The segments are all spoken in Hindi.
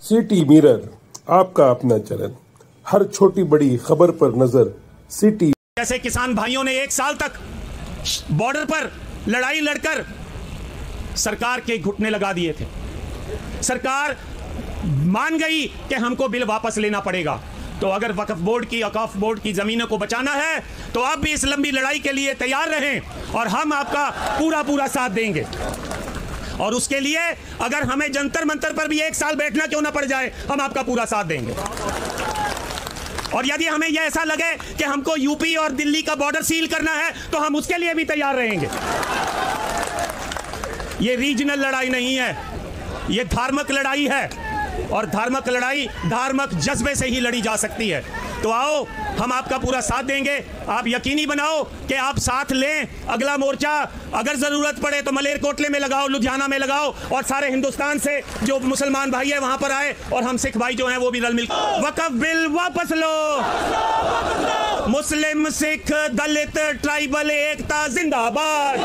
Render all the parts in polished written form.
सिटी मिरर, आपका अपना चैनल, हर छोटी बड़ी खबर पर नजर। सिटी जैसे किसान भाइयों ने 1 साल तक बॉर्डर पर लड़ाई लड़कर सरकार के घुटने लगा दिए थे। सरकार मान गई कि हमको बिल वापस लेना पड़ेगा। तो अगर वक्फ बोर्ड की जमीनों को बचाना है तो आप भी इस लंबी लड़ाई के लिए तैयार रहें और हम आपका पूरा साथ देंगे। और उसके लिए अगर हमें जंतर मंतर पर भी 1 साल बैठना क्यों ना पड़ जाए, हम आपका पूरा साथ देंगे। और यदि हमें यह ऐसा लगे कि हमको यूपी और दिल्ली का बॉर्डर सील करना है तो हम उसके लिए भी तैयार रहेंगे। ये रीजनल लड़ाई नहीं है, ये धार्मिक लड़ाई है और धार्मिक लड़ाई धार्मिक जज्बे से ही लड़ी जा सकती है। तो आओ, हम आपका पूरा साथ देंगे। आप यकीनी बनाओ कि आप साथ लें। अगला मोर्चा अगर जरूरत पड़े तो मलेरकोटले में लगाओ, लुधियाना में लगाओ और सारे हिंदुस्तान से जो मुसलमान भाई है वहां पर आए और हम सिख भाई जो हैं वो भी रल मिल। वक्फ बिल वापस लो, मुस्लिम सिख दलित ट्राइबल एकता जिंदाबाद।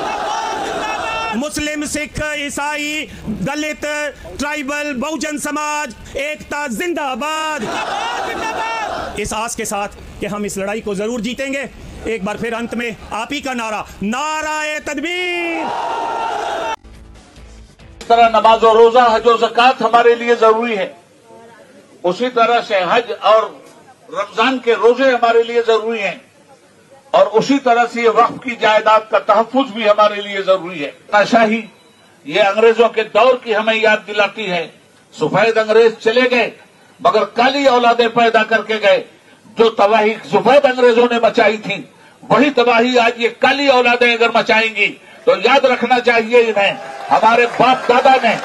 मुस्लिम सिख ईसाई दलित ट्राइबल बहुजन समाज एकता जिंदाबाद। इस आस के साथ कि हम इस लड़ाई को जरूर जीतेंगे, एक बार फिर अंत में आप ही का नारा, नाराए तकबीर। इस तरह नमाज और रोजा, हज और ज़कात हमारे लिए जरूरी है, उसी तरह से हज और रमजान के रोजे हमारे लिए जरूरी हैं और उसी तरह से ये वक्फ की जायदाद का तहफ्फुज भी हमारे लिए जरूरी है। तानाशाही ये अंग्रेजों के दौर की हमें याद दिलाती है। सफेद अंग्रेज चले गए मगर काली औलादें पैदा करके गए। जो तबाही सफेद अंग्रेजों ने मचाई थी वही तबाही आज ये काली औलादें अगर मचाएंगी तो याद रखना चाहिए इन्हें, हमारे बाप दादा ने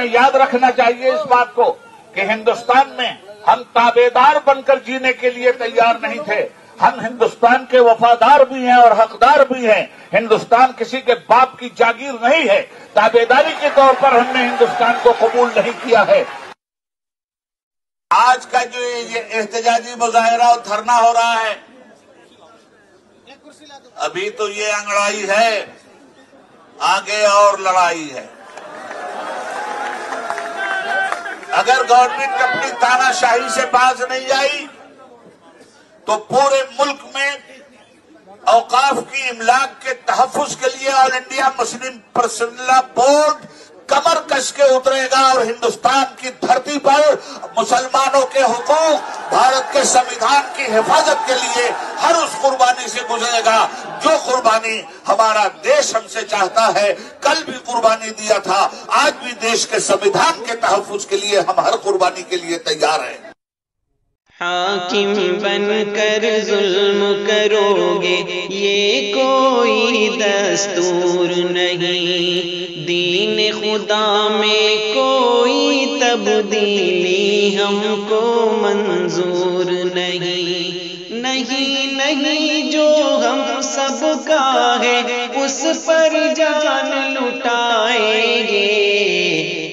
याद रखना चाहिए इस बात को कि हिंदुस्तान में हम ताबेदार बनकर जीने के लिए तैयार नहीं थे। हम हिंदुस्तान के वफादार भी हैं और हकदार भी हैं। हिंदुस्तान किसी के बाप की जागीर नहीं है। ताबेदारी के तौर पर हमने हिंदुस्तान को कबूल नहीं किया है। आज का जो ये एहतजाजी मुजाहिरा और धरना हो रहा है, अभी तो ये अंगड़ाई है, आगे और लड़ाई है। अगर गवर्नमेंट अपनी तानाशाही से बाज नहीं आई तो पूरे मुल्क में औकाफ की इमलाक के तहफ्फुज के लिए All India Muslim Personal Board कमर कस के उतरेगा और हिंदुस्तान की धरती पर मुसलमानों के हुकूक, भारत के संविधान की हिफाजत के लिए हर उस कुर्बानी से गुजरेगा जो कुर्बानी हमारा देश हमसे चाहता है। कल भी कुर्बानी दिया था, आज भी देश के संविधान के तहफ्फुज के लिए हम हर कुर्बानी के लिए तैयार हैं। हाकिम बनकर जुल्म करोगे ये कोई दस्तूर नहीं, दीन खुदा में कोई तब्दीली हमको मंजूर नहीं। नहीं जो हम सबका है उस पर जान लुटाएंगे,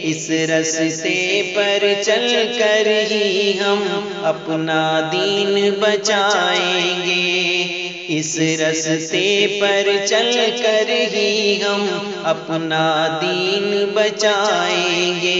इस रस्ते पर चल कर ही हम अपना दीन बचाएंगे, इस रस्ते पर चल कर ही हम अपना दीन बचाएंगे।